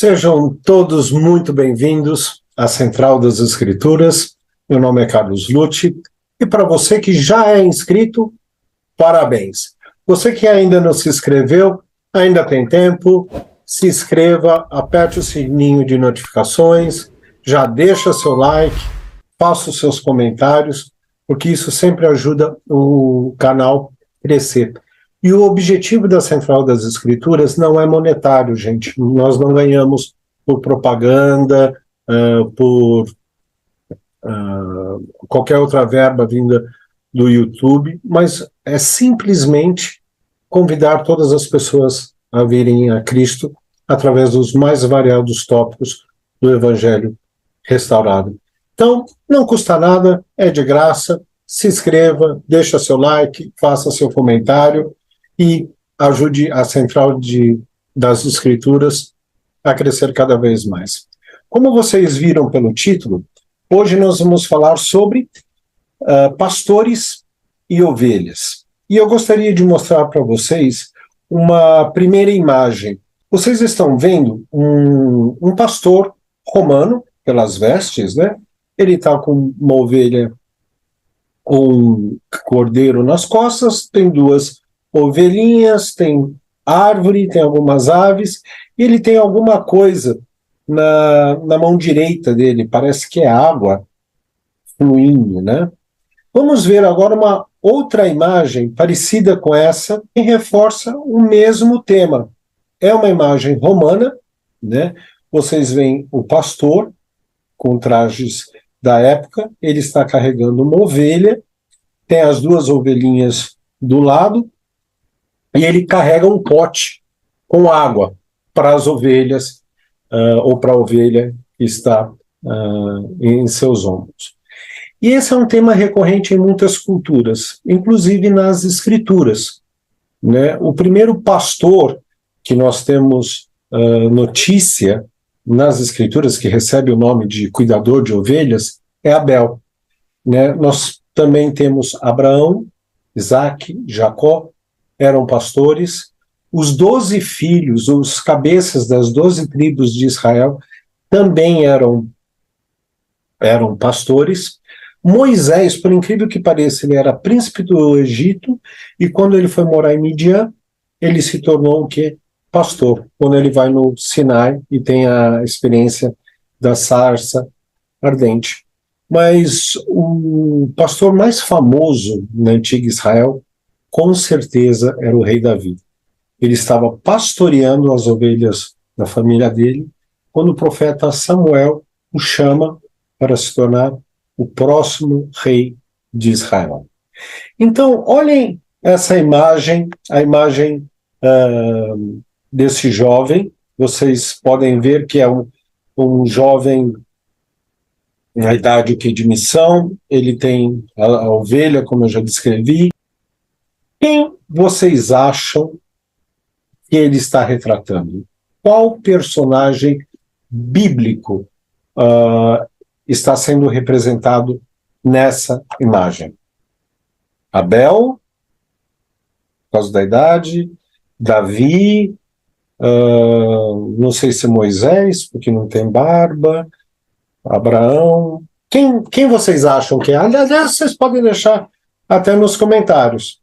Sejam todos muito bem-vindos à Central das Escrituras. Meu nome é Carlos Lucci e para você que já é inscrito, parabéns. Você que ainda não se inscreveu, ainda tem tempo, se inscreva, aperte o sininho de notificações, já deixa seu like, faça os seus comentários, porque isso sempre ajuda o canal a crescer. E o objetivo da Central das Escrituras não é monetário, gente. Nós não ganhamos por propaganda, por qualquer outra verba vinda do YouTube, mas é simplesmente convidar todas as pessoas a virem a Cristo através dos mais variados tópicos do Evangelho restaurado. Então, não custa nada, é de graça, se inscreva, deixa seu like, faça seu comentário e ajude a Central das Escrituras a crescer cada vez mais. Como vocês viram pelo título, hoje nós vamos falar sobre pastores e ovelhas. E eu gostaria de mostrar para vocês uma primeira imagem. Vocês estão vendo um pastor romano, pelas vestes, né? Ele está com uma ovelha, um cordeiro nas costas, tem duas ovelhinhas, tem árvore, tem algumas aves, e ele tem alguma coisa na mão direita dele, parece que é água fluindo, né? Vamos ver agora uma outra imagem parecida com essa, que reforça o mesmo tema. É uma imagem romana, né? Vocês veem o pastor com trajes da época, ele está carregando uma ovelha, tem as duas ovelhinhas do lado, e ele carrega um pote com água para as ovelhas, ou para a ovelha que está em seus ombros. E esse é um tema recorrente em muitas culturas, inclusive nas escrituras, né? O primeiro pastor que nós temos notícia nas escrituras, que recebe o nome de cuidador de ovelhas, é Abel, né? Nós também temos Abraão, Isaque, Jacó, eram pastores. Os 12 filhos, os cabeças das 12 tribos de Israel, também eram pastores. Moisés, por incrível que pareça, ele era príncipe do Egito, e quando ele foi morar em Midian, ele se tornou o quê? Pastor, quando ele vai no Sinai e tem a experiência da sarça ardente. Mas o pastor mais famoso na antiga Israel, com certeza, era o rei Davi. Ele estava pastoreando as ovelhas da família dele, quando o profeta Samuel o chama para se tornar o próximo rei de Israel. Então, olhem essa imagem, a imagem desse jovem. Vocês podem ver que é um jovem na idade de missão, ele tem a ovelha, como eu já descrevi. Quem vocês acham que ele está retratando? Qual personagem bíblico está sendo representado nessa imagem? Abel, por causa da idade, Davi, não sei se Moisés, porque não tem barba, Abraão. Quem vocês acham que é? Aliás, vocês podem deixar até nos comentários.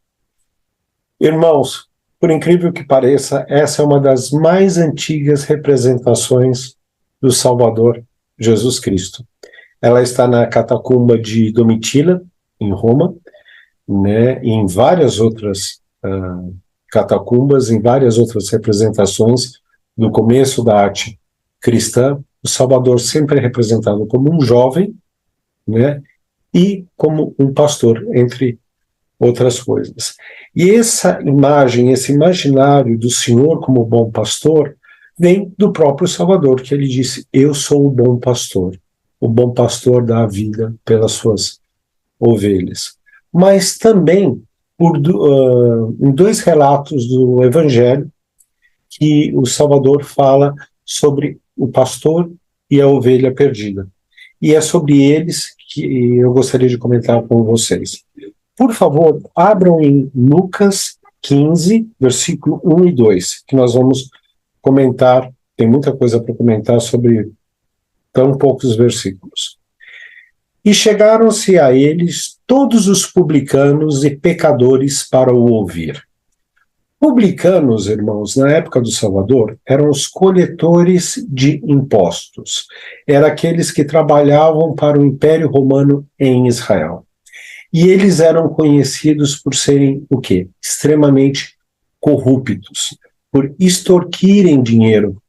Irmãos, por incrível que pareça, essa é uma das mais antigas representações do Salvador Jesus Cristo. Ela está na catacumba de Domitila, em Roma, né, e em várias outras catacumbas, em várias outras representações do começo da arte cristã. O Salvador sempre é representado como um jovem, né, e como um pastor, entre outras coisas. E essa imagem, esse imaginário do Senhor como bom pastor, vem do próprio Salvador, que ele disse: eu sou o bom pastor dá a vida pelas suas ovelhas. Mas também em dois relatos do Evangelho, que o Salvador fala sobre o pastor e a ovelha perdida. E é sobre eles que eu gostaria de comentar com vocês. Por favor, abram em Lucas 15, versículo 1 e 2, que nós vamos comentar tem muita coisa para comentar sobre tão poucos versículos. E chegaram-se a eles todos os publicanos e pecadores para o ouvir. Publicanos, irmãos, na época do Salvador, eram os coletores de impostos. Eram aqueles que trabalhavam para o Império Romano em Israel. E eles eram conhecidos por serem o quê? Extremamente corruptos, por extorquirem dinheiro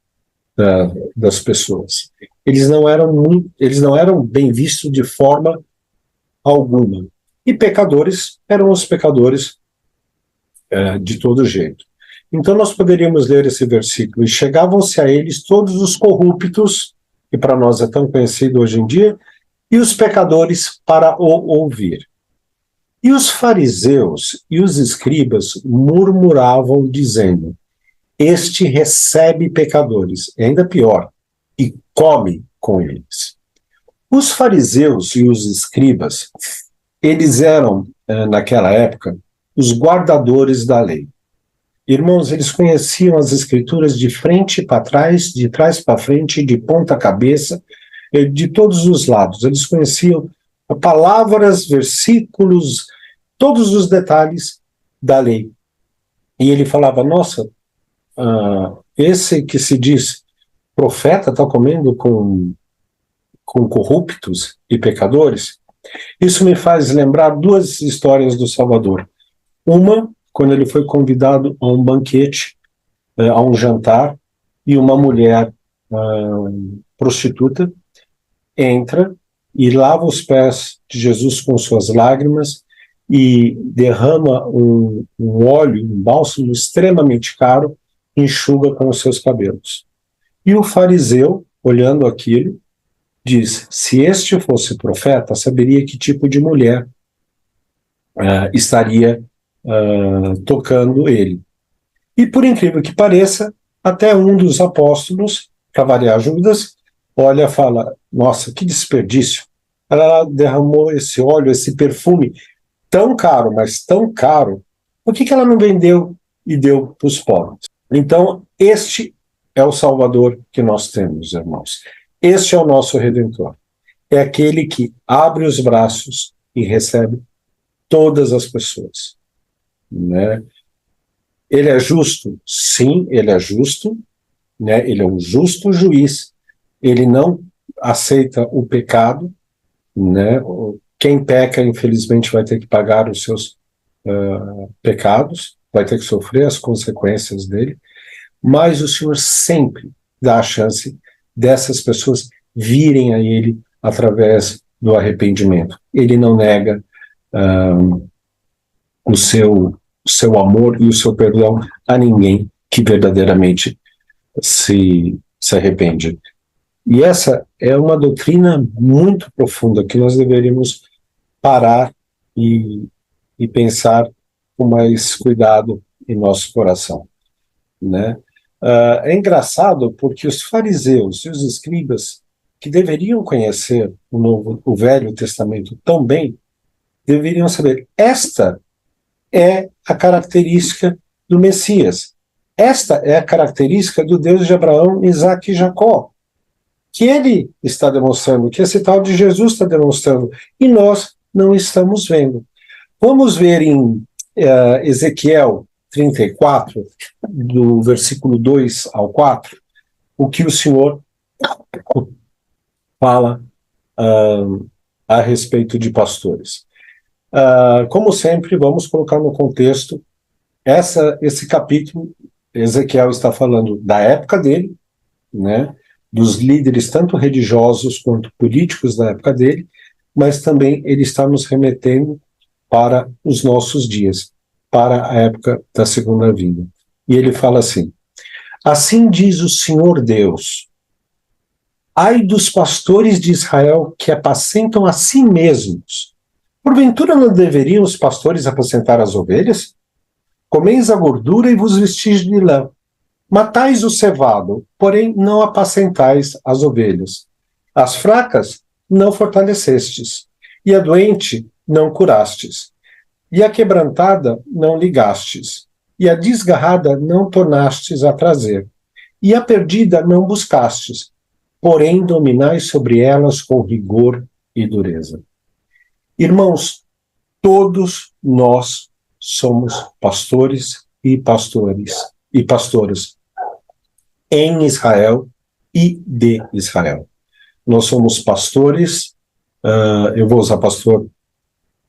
das pessoas. Eles não eram bem vistos de forma alguma. E pecadores eram os pecadores de todo jeito. Então nós poderíamos ler esse versículo: e chegavam-se a eles todos os corruptos, que para nós é tão conhecido hoje em dia, e os pecadores para o ouvir. E os fariseus e os escribas murmuravam, dizendo: este recebe pecadores, é ainda pior, e come com eles. Os fariseus e os escribas, eles eram, naquela época, os guardadores da lei. Irmãos, eles conheciam as escrituras de frente para trás, de trás para frente, de ponta cabeça, de todos os lados. Eles conheciam palavras, versículos, todos os detalhes da lei. E ele falava: nossa, esse que se diz profeta está comendo com corruptos e pecadores? Isso me faz lembrar duas histórias do Salvador. Uma, quando ele foi convidado a um banquete, a um jantar, e uma mulher prostituta entra e lava os pés de Jesus com suas lágrimas e derrama um óleo, um bálsamo extremamente caro, e enxuga com os seus cabelos. E o fariseu, olhando aquilo, diz: se este fosse profeta, saberia que tipo de mulher estaria tocando ele. E por incrível que pareça, até um dos apóstolos, para variar Judas, olha e fala: nossa, que desperdício. Ela derramou esse óleo, esse perfume tão caro, mas tão caro, por que ela não vendeu e deu para os pobres? Então, este é o Salvador que nós temos, irmãos. Este é o nosso Redentor. É aquele que abre os braços e recebe todas as pessoas, né? Ele é justo? Sim, ele é justo, né? Ele é um justo juiz. Ele não aceita o pecado, né? Quem peca, infelizmente, vai ter que pagar os seus pecados, vai ter que sofrer as consequências dele, mas o Senhor sempre dá a chance dessas pessoas virem a Ele através do arrependimento. Ele não nega o seu amor e o seu perdão a ninguém que verdadeiramente se arrepende. E essa é uma doutrina muito profunda que nós deveríamos parar e pensar com mais cuidado em nosso coração, né? É engraçado porque os fariseus e os escribas, que deveriam conhecer o Velho Testamento tão bem, deveriam saber: esta é a característica do Messias. Esta é a característica do Deus de Abraão, Isaque e Jacó, que ele está demonstrando, que esse tal de Jesus está demonstrando, e nós não estamos vendo. Vamos ver em Ezequiel 34, do versículo 2 ao 4, o que o Senhor fala a respeito de pastores. Como sempre, vamos colocar no contexto, esse capítulo, Ezequiel está falando da época dele, né, dos líderes tanto religiosos quanto políticos da época dele, mas também ele está nos remetendo para os nossos dias, para a época da segunda vinda. E ele fala assim: assim diz o Senhor Deus: ai dos pastores de Israel que apacentam a si mesmos. Porventura não deveriam os pastores apacentar as ovelhas? Comeis a gordura e vos vestis de lã. Matais o cevado, porém não apacentais as ovelhas. As fracas não fortalecestes, e a doente não curastes, e a quebrantada não ligastes, e a desgarrada não tornastes a trazer, E a perdida não buscastes, porém dominai sobre elas com rigor e dureza. Irmãos, todos nós somos pastores e pastoras em Israel e de Israel. Nós somos pastores, eu vou usar pastor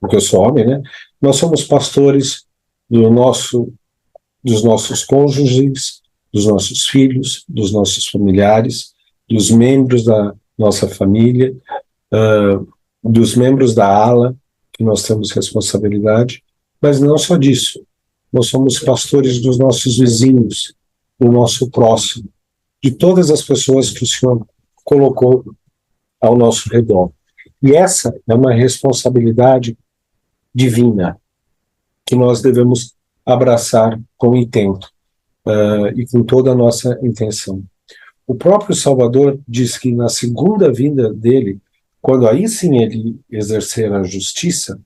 porque eu sou homem, né? Nós somos pastores dos nossos cônjuges, dos nossos filhos, dos nossos familiares, dos membros da nossa família, dos membros da ala, que nós temos responsabilidade, mas não só disso. Nós somos pastores dos nossos vizinhos, do nosso próximo, de todas as pessoas que o Senhor colocou ao nosso redor. E essa é uma responsabilidade divina que nós devemos abraçar com intento e com toda a nossa intenção. O próprio Salvador diz que na segunda vinda dele, quando aí sim ele exercer a justiça,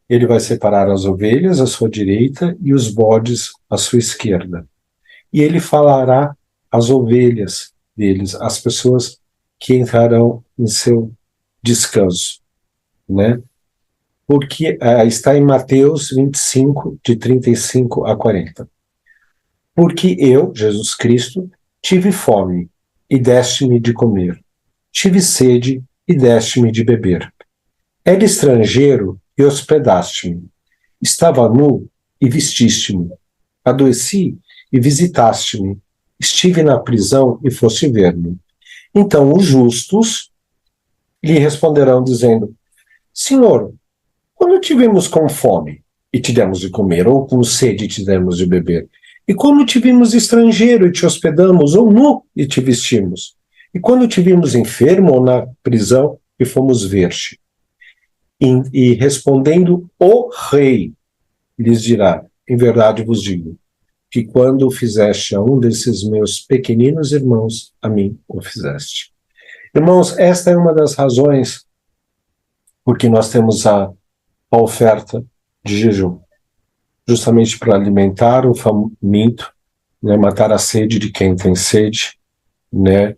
ele vai separar as ovelhas à sua direita e os bodes à sua esquerda. E ele falará às ovelhas deles, às pessoas que entrarão em seu descanso, né? Porque está em Mateus 25, de 35 a 40. Porque eu, Jesus Cristo, tive fome e deste-me de comer. Tive sede e deste-me de beber. Era estrangeiro e hospedaste-me. Estava nu e vestiste-me. Adoeci e visitaste-me. Estive na prisão e foste ver-me. Então os justos lhe responderão dizendo: Senhor, quando tivemos com fome e te demos de comer, ou com sede e te demos de beber? E quando te vimos estrangeiro e te hospedamos, ou nu e te vestimos? E quando te vimos enfermo ou na prisão e fomos ver-te? E respondendo o rei, lhes dirá: em verdade vos digo, que quando o fizeste a um desses meus pequeninos irmãos, a mim o fizeste. Irmãos, esta é uma das razões porque nós temos a oferta de jejum, justamente para alimentar o faminto, né, matar a sede de quem tem sede, né,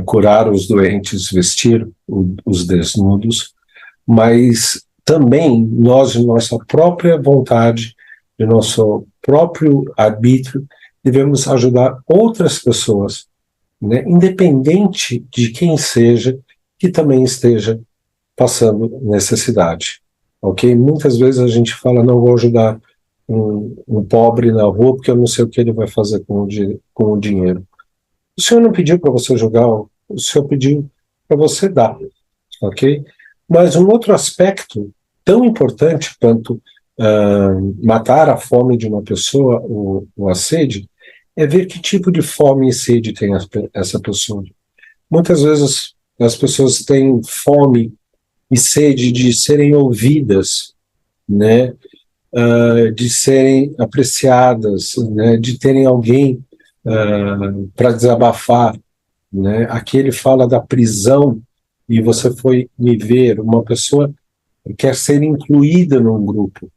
curar os doentes, vestir os desnudos, mas também nós, de nossa própria vontade, de nosso próprio arbítrio, devemos ajudar outras pessoas, né, independente de quem seja, que também esteja passando necessidade. Ok? Muitas vezes a gente fala: não vou ajudar um pobre na rua porque eu não sei o que ele vai fazer com o dinheiro. O Senhor não pediu para você jogar, o Senhor pediu para você dar. Ok? Mas um outro aspecto tão importante quanto matar a fome de uma pessoa ou a sede é ver que tipo de fome e sede tem essa pessoa. Muitas vezes as pessoas têm fome e sede de serem ouvidas, né, de serem apreciadas, né, de terem alguém para desabafar, né. Aqui ele fala da prisão, e você foi me ver, uma pessoa quer ser incluída num grupo,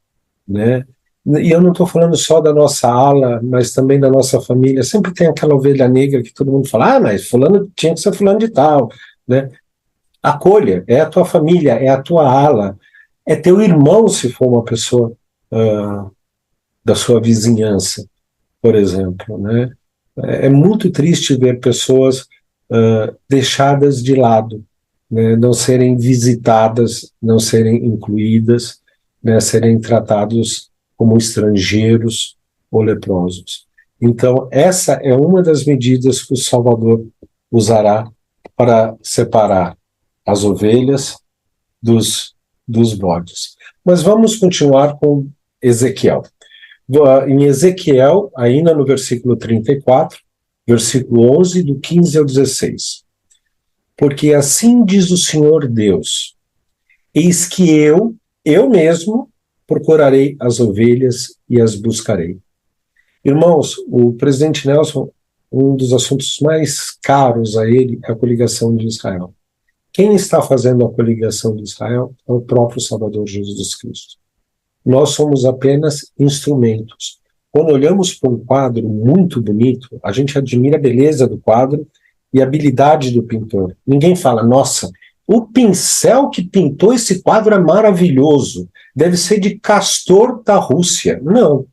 né. E eu não estou falando só da nossa ala, mas também da nossa família. Sempre tem aquela ovelha negra que todo mundo fala: mas fulano tinha que ser fulano de tal, né. Acolha, é a tua família, é a tua ala, é teu irmão se for uma pessoa da sua vizinhança, por exemplo, né? É muito triste ver pessoas deixadas de lado, né? Não serem visitadas, não serem incluídas, né? Serem tratados como estrangeiros ou leprosos. Então, essa é uma das medidas que o Salvador usará para separar as ovelhas dos bodes. Mas vamos continuar com Ezequiel. Em Ezequiel, ainda no versículo 34, versículo 11, do 15 ao 16. Porque assim diz o Senhor Deus: eis que eu mesmo, procurarei as ovelhas e as buscarei. Irmãos, o presidente Nelson, um dos assuntos mais caros a ele é a coligação de Israel. Quem está fazendo a coligação de Israel é o próprio Salvador Jesus Cristo. Nós somos apenas instrumentos Quando olhamos para um quadro muito bonito, a gente admira a beleza do quadro e a habilidade do pintor. Ninguém fala, nossa, o pincel que pintou esse quadro é maravilhoso, deve ser de Castor da Rússia. Não,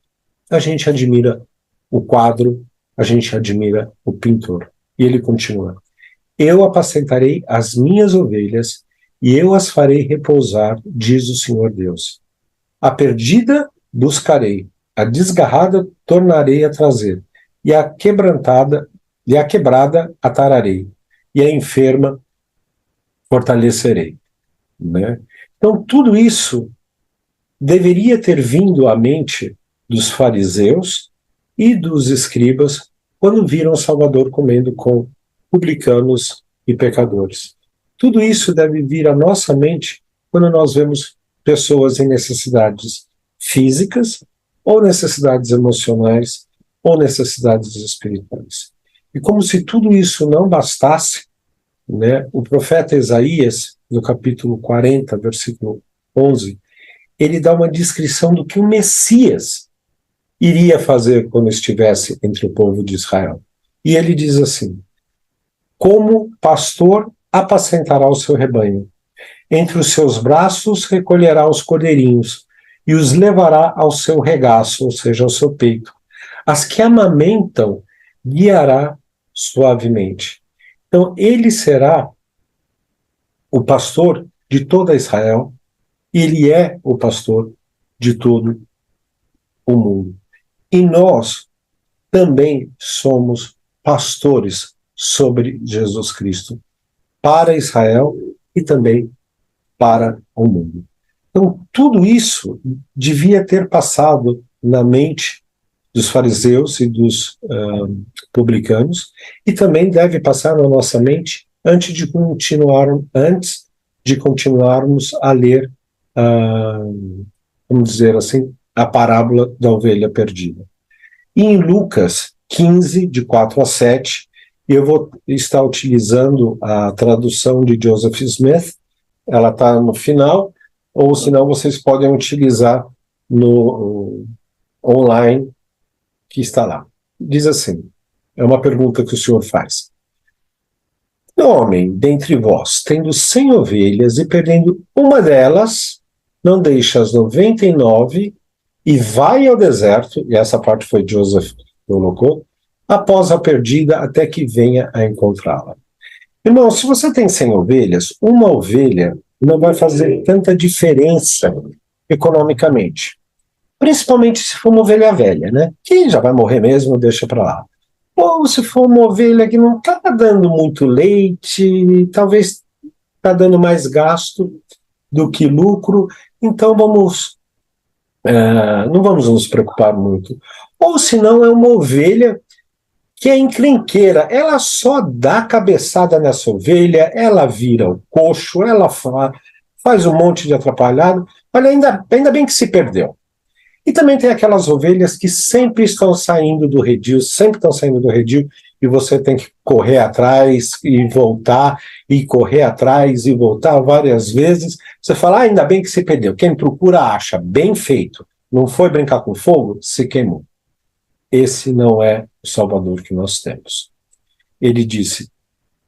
a gente admira o quadro, a gente admira o pintor. E ele continua, eu apacentarei as minhas ovelhas e eu as farei repousar, diz o Senhor Deus. A perdida buscarei, a desgarrada tornarei a trazer, e a quebrada atararei, e a enferma fortalecerei. Né? Então, tudo isso deveria ter vindo à mente dos fariseus e dos escribas quando viram Salvador comendo com publicanos e pecadores. Tudo isso deve vir à nossa mente quando nós vemos pessoas em necessidades físicas, ou necessidades emocionais, ou necessidades espirituais. E como se tudo isso não bastasse, né, o profeta Isaías, no capítulo 40, versículo 11, ele dá uma descrição do que o Messias iria fazer quando estivesse entre o povo de Israel. E ele diz assim, como pastor apacentará o seu rebanho, entre os seus braços recolherá os cordeirinhos e os levará ao seu regaço, ou seja, ao seu peito. As que amamentam guiará suavemente. Então, ele será o pastor de toda Israel, e ele é o pastor de todo o mundo. E nós também somos pastores sobre Jesus Cristo, para Israel e também para o mundo. Então, tudo isso devia ter passado na mente dos fariseus e dos publicanos, e também deve passar na nossa mente antes de continuarmos a ler, vamos dizer assim, a parábola da ovelha perdida. E em Lucas 15, de 4 a 7, eu vou estar utilizando a tradução de Joseph Smith, ela está no final, ou senão vocês podem utilizar no online que está lá. Diz assim, é uma pergunta que o senhor faz. Homem, dentre vós, tendo 100 ovelhas e perdendo uma delas, não deixa as 99 e vai ao deserto, e essa parte foi Joseph que colocou, após a perdida até que venha a encontrá-la. Irmão, se você tem 100 ovelhas, uma ovelha não vai fazer tanta diferença economicamente. Principalmente se for uma ovelha velha, né? Que já vai morrer mesmo, deixa para lá. Ou se for uma ovelha que não está dando muito leite, talvez está dando mais gasto do que lucro, então não vamos nos preocupar muito. Ou se não, é uma ovelha que é encrenqueira, ela só dá cabeçada nessa ovelha, ela vira o coxo, ela faz um monte de atrapalhado, olha, ainda bem que se perdeu. E também tem aquelas ovelhas que sempre estão saindo do redil, e você tem que correr atrás e voltar, e correr atrás e voltar várias vezes. Você fala, ainda bem que se perdeu. Quem procura acha, bem feito. Não foi brincar com fogo, se queimou. Esse não é o Salvador que nós temos. Ele disse,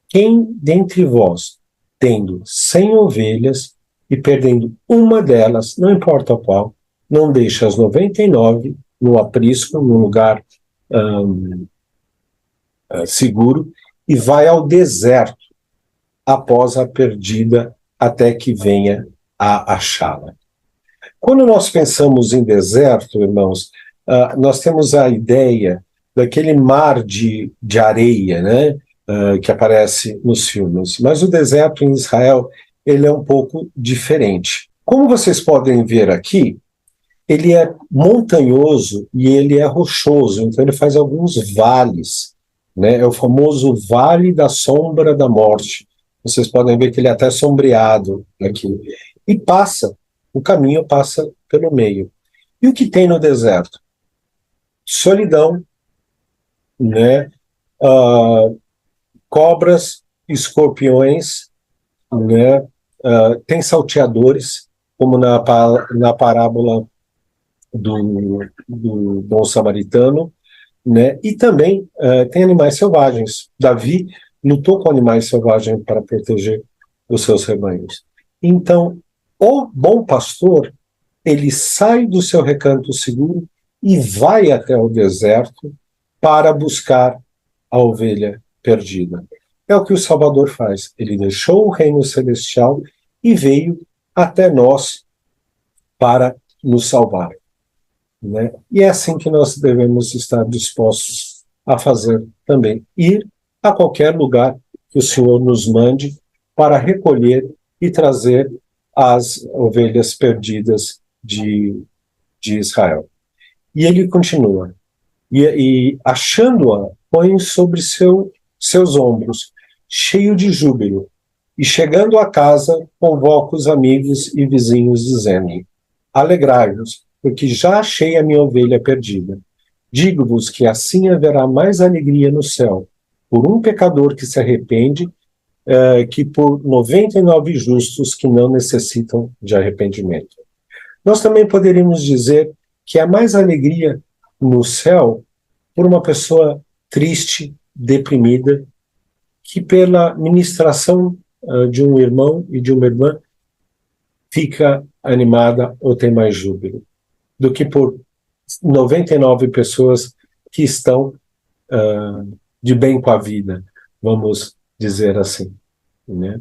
quem dentre vós, tendo 100 ovelhas e perdendo uma delas, não importa qual, não deixa as 99 no aprisco, num lugar seguro, e vai ao deserto após a perdida até que venha a achá-la. Quando nós pensamos em deserto, irmãos, nós temos a ideia daquele mar de areia, né, que aparece nos filmes. Mas o deserto em Israel, ele é um pouco diferente. Como vocês podem ver aqui, ele é montanhoso e ele é rochoso, então ele faz alguns vales, né? É o famoso Vale da Sombra da Morte. Vocês podem ver que ele é até sombreado aqui. E o caminho passa pelo meio. E o que tem no deserto? Solidão, né? Cobras, escorpiões, né? Tem salteadores, como na parábola do bom samaritano, né? E também tem animais selvagens. Davi lutou com animais selvagens para proteger os seus rebanhos. Então, o bom pastor, ele sai do seu recanto seguro e vai até o deserto para buscar a ovelha perdida. É o que o Salvador faz. Ele deixou o reino celestial e veio até nós para nos salvar, né? E é assim que nós devemos estar dispostos a fazer também. Ir a qualquer lugar que o Senhor nos mande para recolher e trazer as ovelhas perdidas de Israel. E ele continua. E achando-a, põe sobre seus ombros, cheio de júbilo. E chegando a casa, convoca os amigos e vizinhos, dizendo: Alegrai-vos, porque já achei a minha ovelha perdida. Digo-vos que assim haverá mais alegria no céu por um pecador que se arrepende, que por 99 justos que não necessitam de arrependimento. Nós também poderíamos dizer que há mais alegria no céu por uma pessoa triste, deprimida, que pela ministração de um irmão e de uma irmã fica animada ou tem mais júbilo, do que por 99 pessoas que estão de bem com a vida, vamos dizer assim, né?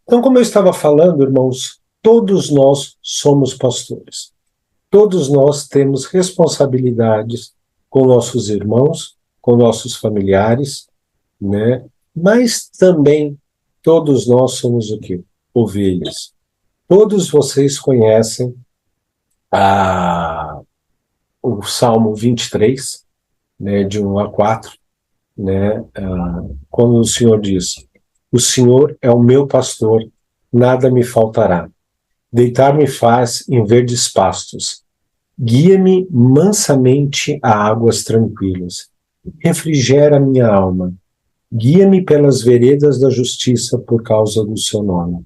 Então, como eu estava falando, irmãos, todos nós somos pastores. Todos nós temos responsabilidades com nossos irmãos, com nossos familiares, né? Mas também todos nós somos o quê? Ovelhas. Todos vocês conhecem o Salmo 23, né, de 1 a 4, né, quando o Senhor diz: o Senhor é o meu pastor, nada me faltará. Deitar-me faz em verdes pastos. Guia-me mansamente a águas tranquilas. Refrigera minha alma. Guia-me pelas veredas da justiça por causa do seu nome.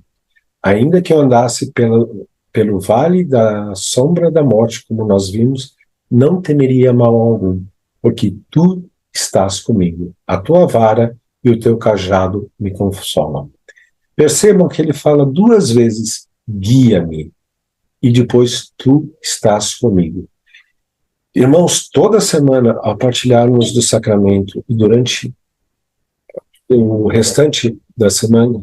Ainda que eu andasse pelo vale da sombra da morte, como nós vimos, não temeria mal algum, porque tu estás comigo. A tua vara e o teu cajado me consolam. Percebam que ele fala 2 vezes, guia-me, e depois tu estás comigo. Irmãos, toda semana, ao partilharmos do sacramento e durante o restante da semana,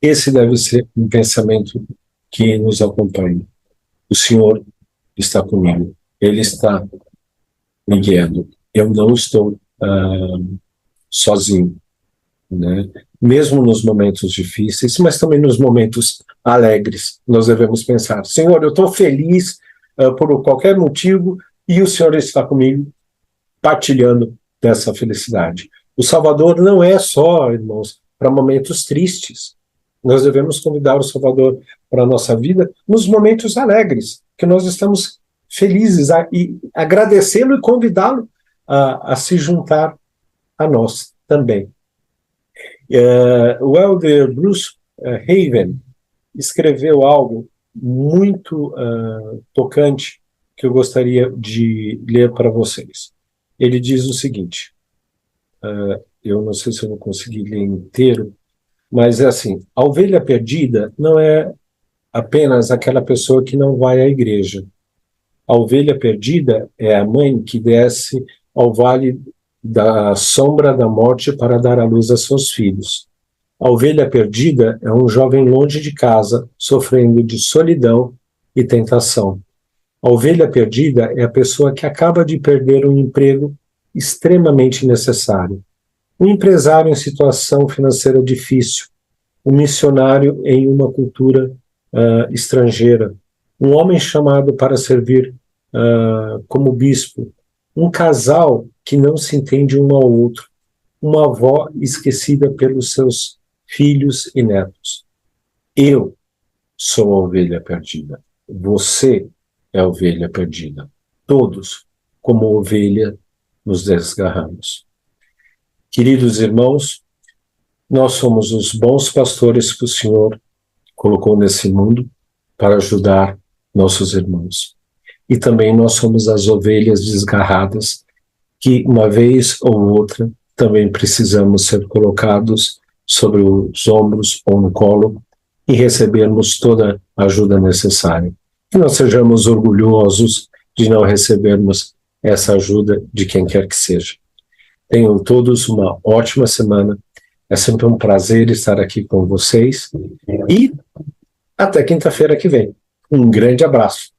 esse deve ser um pensamento que nos acompanha. O Senhor está comigo. Ele está me guiando. Eu não estou sozinho, né? Mesmo nos momentos difíceis, mas também nos momentos alegres, nós devemos pensar: Senhor, eu estou feliz por qualquer motivo e o Senhor está comigo, partilhando dessa felicidade. O Salvador não é só, irmãos, para momentos tristes. Nós devemos convidar o Salvador para a nossa vida nos momentos alegres, que nós estamos felizes, e agradecê-lo e convidá-lo a se juntar a nós também. O elder Bruce Haven escreveu algo muito tocante que eu gostaria de ler para vocês. Ele diz o seguinte, eu não sei se eu vou conseguir ler inteiro, mas é assim: a ovelha perdida não é apenas aquela pessoa que não vai à igreja. A ovelha perdida é a mãe que desce ao vale da sombra da morte para dar à luz a seus filhos. A ovelha perdida é um jovem longe de casa, sofrendo de solidão e tentação. A ovelha perdida é a pessoa que acaba de perder um emprego extremamente necessário. Um empresário em situação financeira difícil, um missionário em uma cultura estrangeira, um homem chamado para servir como bispo, um casal que não se entende um ao outro, uma avó esquecida pelos seus filhos e netos. Eu sou a ovelha perdida. Você é a ovelha perdida. Todos, como ovelha, nos desgarramos. Queridos irmãos, nós somos os bons pastores que o Senhor colocou nesse mundo para ajudar nossos irmãos. e também nós somos as ovelhas desgarradas, que uma vez ou outra também precisamos ser colocados sobre os ombros ou no colo e recebermos toda a ajuda necessária. Que não sejamos orgulhosos de não recebermos essa ajuda de quem quer que seja. Tenham todos uma ótima semana. É sempre um prazer estar aqui com vocês e até quinta-feira que vem. Um grande abraço.